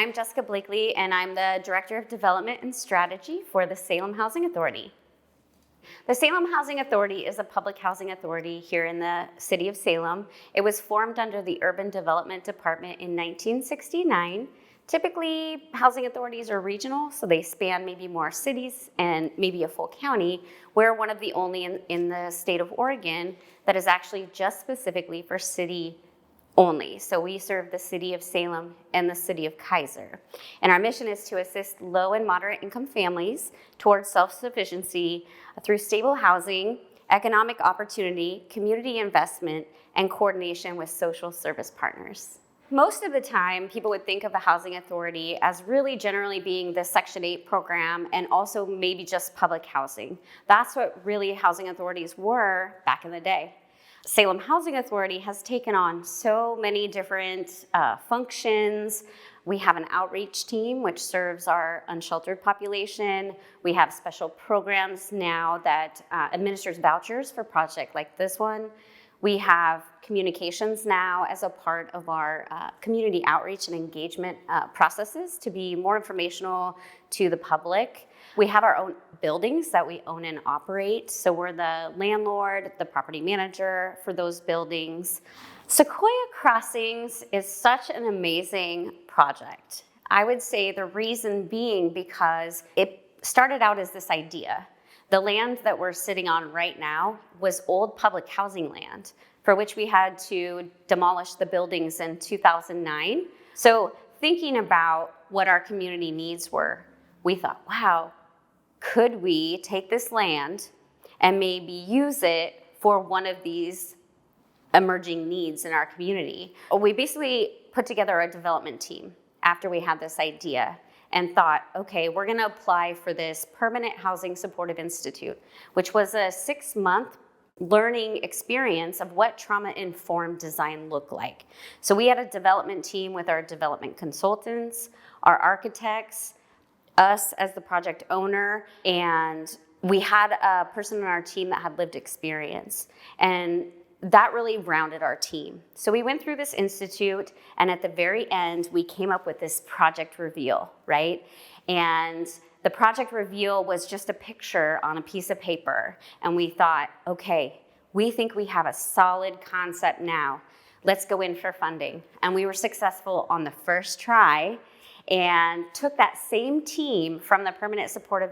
I'm Jessica Blakely, and I'm the Director of Development and Strategy for the Salem Housing Authority. The Salem Housing Authority is a public housing authority here in the city of Salem. It was formed under the Urban Development Department in 1969. Typically, housing authorities are regional, so they span maybe more cities and maybe a full county. We're one of the only in the state of Oregon that is actually just specifically for city only. So we serve the city of Salem and the city of Kaiser. And our mission is to assist low and moderate income families towards self-sufficiency through stable housing, economic opportunity, community investment, and coordination with social service partners. Most of the time, people would think of a housing authority as really generally being the Section 8 program and also maybe just public housing. That's what really housing authorities were back in the day. Salem Housing Authority has taken on so many different functions. We have an outreach team which serves our unsheltered population. We have special programs now that administers vouchers for projects like this one. We have communications now as a part of our community outreach and engagement processes to be more informational to the public. We have our own buildings that we own and operate. So we're the landlord, the property manager for those buildings. Sequoia Crossings is such an amazing project. I would say the reason being because it started out as this idea. The land that we're sitting on right now was old public housing land for which we had to demolish the buildings in 2009. So thinking about what our community needs were, we thought, wow, could we take this land and maybe use it for one of these emerging needs in our community? We basically put together a development team after we had this idea and thought, okay, we're gonna apply for this Permanent Housing Supportive Institute, which was a 6-month learning experience of what trauma-informed design looked like. So we had a development team with our development consultants, our architects, us as the project owner, and we had a person on our team that had lived experience. And that really rounded our team. So we went through this institute, and at the very end, we came up with this project reveal, right? And the project reveal was just a picture on a piece of paper. And we thought, okay, we think we have a solid concept now. Let's go in for funding. And we were successful on the first try and took that same team from the Permanent Supportive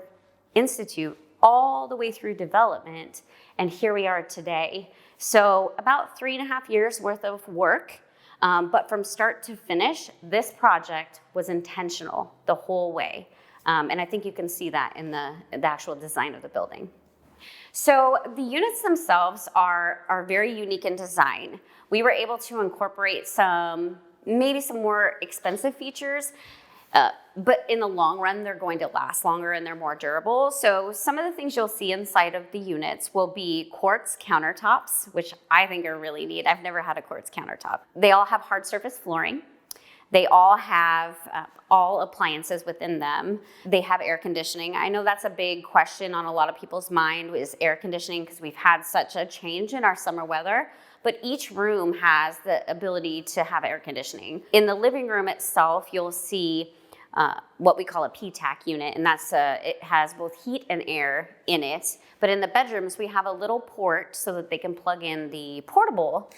Institute all the way through development. And here we are today. So about 3.5 years worth of work, but from start to finish, this project was intentional the whole way. And I think you can see that in the actual design of the building. So the units themselves are very unique in design. We were able to incorporate maybe some more expensive features, but in the long run, they're going to last longer and they're more durable. So some of the things you'll see inside of the units will be quartz countertops, which I think are really neat. I've never had a quartz countertop. They all have hard surface flooring. They all have all appliances within them. They have air conditioning. I know that's a big question on a lot of people's mind is air conditioning because we've had such a change in our summer weather. But each room has the ability to have air conditioning. In the living room itself, you'll see what we call a PTAC unit, and that's it has both heat and air in it. But in the bedrooms, we have a little port so that they can plug in the portable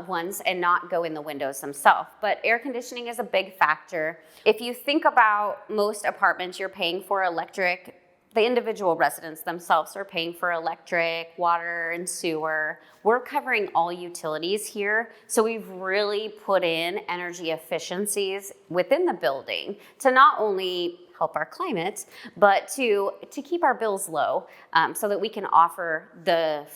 ones and not go in the windows themselves. But air conditioning is a big factor. If you think about most apartments, you're paying for electric. The individual residents themselves are paying for electric, water, and sewer. We're covering all utilities here, so we've really put in energy efficiencies within the building to not only help our climate, but to keep our bills low so that we can offer the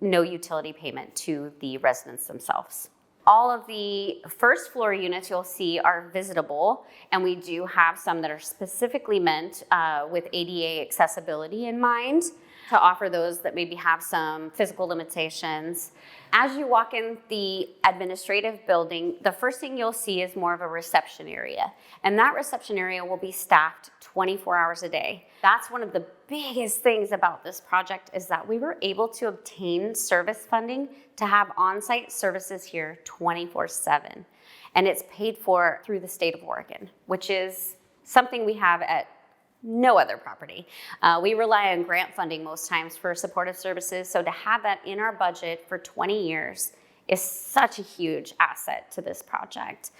no utility payment to the residents themselves. All of the first floor units you'll see are visitable, and we do have some that are specifically meant with ADA accessibility in mind to offer those that maybe have some physical limitations. As you walk in the administrative building, the first thing you'll see is more of a reception area, and that reception area will be staffed 24 hours a day. That's one of the biggest things about this project is that we were able to obtain service funding to have on-site services here 24/7. and it's paid for through the state of Oregon, which is something we have at no other property. We rely on grant funding most times for supportive services, so to have that in our budget for 20 years is such a huge asset to this project.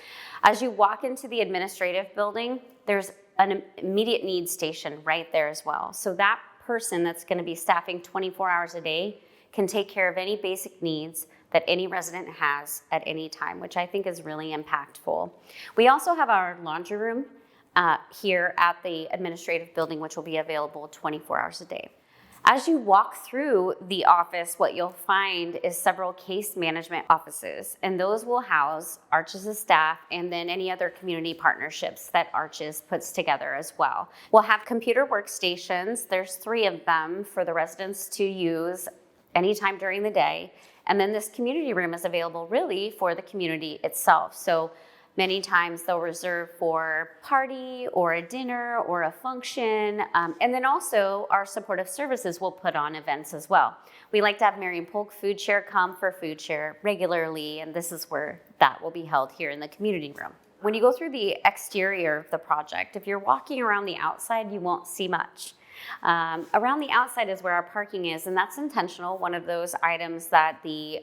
As you walk into the administrative building, there's an immediate needs station right there as well. So that person that's going to be staffing 24 hours a day can take care of any basic needs that any resident has at any time, which I think is really impactful. We also have our laundry room here at the administrative building, which will be available 24 hours a day. As you walk through the office, what you'll find is several case management offices, and those will house Arches' staff and then any other community partnerships that Arches puts together as well. We'll have computer workstations. There's 3 of them for the residents to use anytime during the day. And then this community room is available really for the community itself. So many times they'll reserve for party or a dinner or a function. And then also our supportive services will put on events as well. We like to have Marion Polk Food Share come for food share regularly, and this is where that will be held here in the community room. When you go through the exterior of the project, if you're walking around the outside, you won't see much. Around the outside is where our parking is, and that's intentional. One of those items that the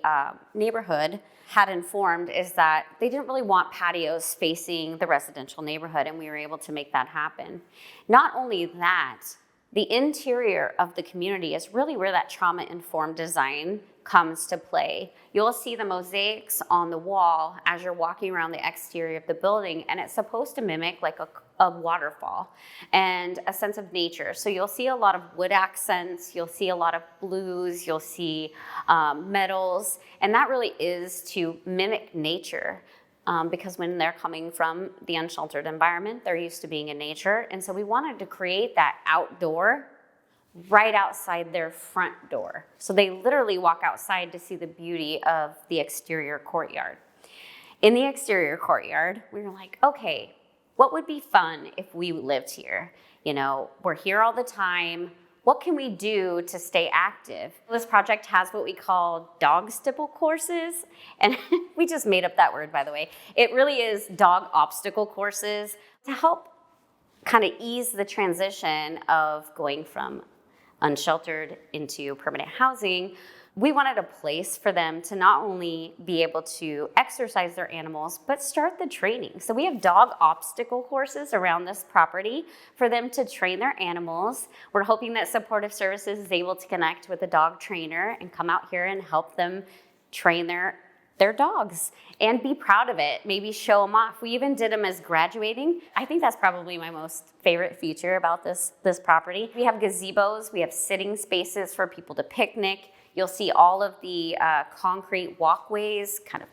neighborhood had informed is that they didn't really want patios facing the residential neighborhood, and we were able to make that happen. Not only that, the interior of the community is really where that trauma-informed design comes to play. You'll see the mosaics on the wall as you're walking around the exterior of the building, and it's supposed to mimic like a waterfall and a sense of nature. So you'll see a lot of wood accents, you'll see a lot of blues, you'll see metals, and that really is to mimic nature. Because when they're coming from the unsheltered environment, they're used to being in nature. And so we wanted to create that outdoor right outside their front door. So they literally walk outside to see the beauty of the exterior courtyard. In the exterior courtyard, we were like, okay, what would be fun if we lived here? You know, we're here all the time. What can we do to stay active? This project has what we call dog stipple courses, and we just made up that word, by the way. It really is dog obstacle courses to help kind of ease the transition of going from unsheltered into permanent housing. We wanted a place for them to not only be able to exercise their animals, but start the training. So we have dog obstacle courses around this property for them to train their animals. We're hoping that supportive services is able to connect with a dog trainer and come out here and help them train their dogs and be proud of it, maybe show them off. We even did them as graduating. I think that's probably my most favorite feature about this property. We have gazebos, we have sitting spaces for people to picnic. You'll see all of the concrete walkways kind of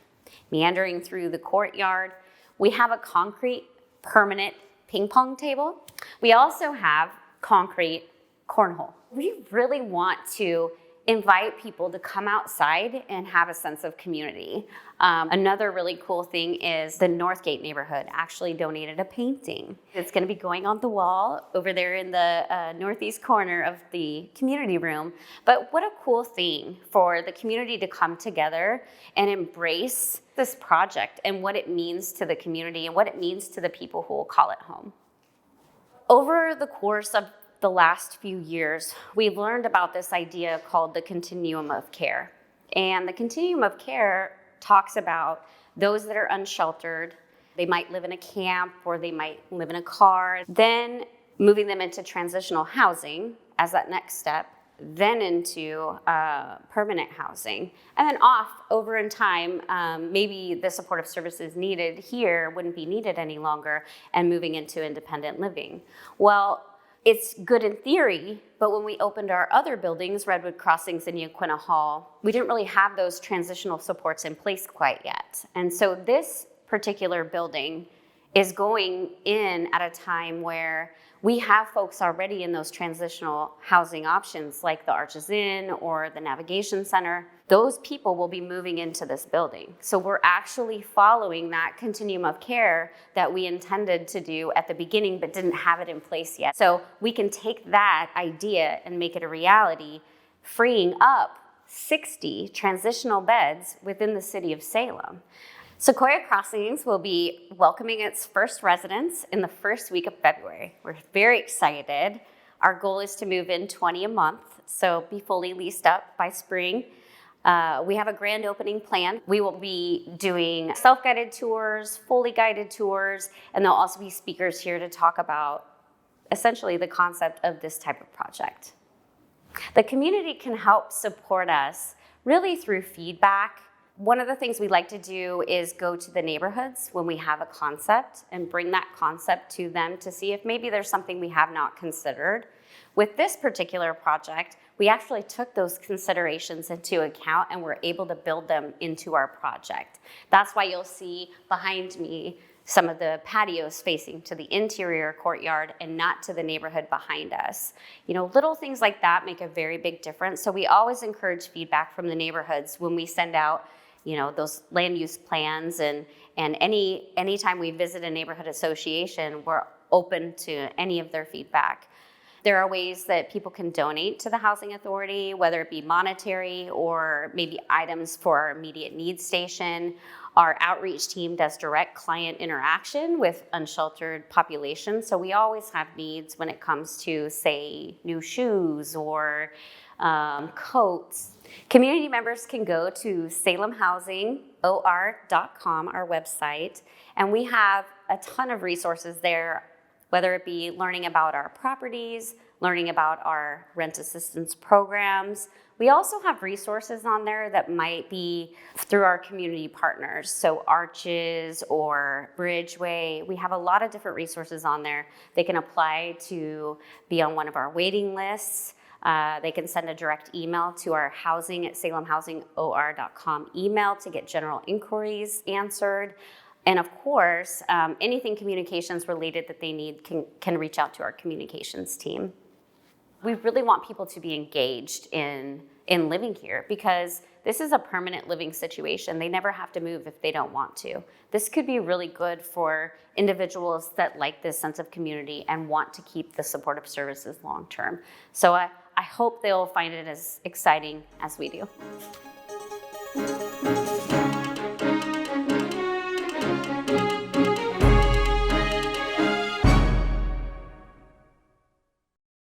meandering through the courtyard. We have a concrete permanent ping pong table. We also have concrete cornhole. We really want to invite people to come outside and have a sense of community. Another really cool thing is the Northgate neighborhood actually donated a painting. It's going to be going on the wall over there in the northeast corner of the community room. But what a cool thing for the community to come together and embrace this project and what it means to the community and what it means to the people who will call it home. Over the course of the last few years, we've learned about this idea called the continuum of care. And the continuum of care talks about those that are unsheltered. They might live in a camp or they might live in a car, then moving them into transitional housing as that next step, then into permanent housing, and then off over in time, maybe the supportive services needed here wouldn't be needed any longer and moving into independent living. Well, it's good in theory, but when we opened our other buildings, Redwood Crossings and Yaquina Hall, we didn't really have those transitional supports in place quite yet. And so this particular building is going in at a time where we have folks already in those transitional housing options like the Arches Inn or the Navigation Center. Those people will be moving into this building. So we're actually following that continuum of care that we intended to do at the beginning but didn't have it in place yet. So we can take that idea and make it a reality, freeing up 60 transitional beds within the city of Salem. Sequoia Crossings will be welcoming its first residents in the first week of February. We're very excited. Our goal is to move in 20 a month, so be fully leased up by spring. We have a grand opening plan. We will be doing self-guided tours, fully guided tours, and there'll also be speakers here to talk about essentially the concept of this type of project. The community can help support us really through feedback. One of the things we like to do is go to the neighborhoods when we have a concept and bring that concept to them to see if maybe there's something we have not considered. With this particular project, we actually took those considerations into account and were able to build them into our project. That's why you'll see behind me some of the patios facing to the interior courtyard and not to the neighborhood behind us. You know, little things like that make a very big difference. So we always encourage feedback from the neighborhoods when we send out, you know, those land use plans, and anytime we visit a neighborhood association, we're open to any of their feedback. There are ways that people can donate to the Housing Authority, whether it be monetary or maybe items for our immediate needs station. Our outreach team does direct client interaction with unsheltered populations, so we always have needs when it comes to, say, new shoes or coats. Community members can go to salemhousingor.com, our website, and we have a ton of resources there, whether it be learning about our properties, learning about our rent assistance programs. We also have resources on there that might be through our community partners, so Arches or Bridgeway. We have a lot of different resources on there. They can apply to be on one of our waiting lists. They can send a direct email to our housing@salemhousingor.com email to get general inquiries answered. And of course, anything communications related that they need can reach out to our communications team. We really want people to be engaged in living here because this is a permanent living situation. They never have to move if they don't want to. This could be really good for individuals that like this sense of community and want to keep the supportive services long term. So I hope they'll find it as exciting as we do.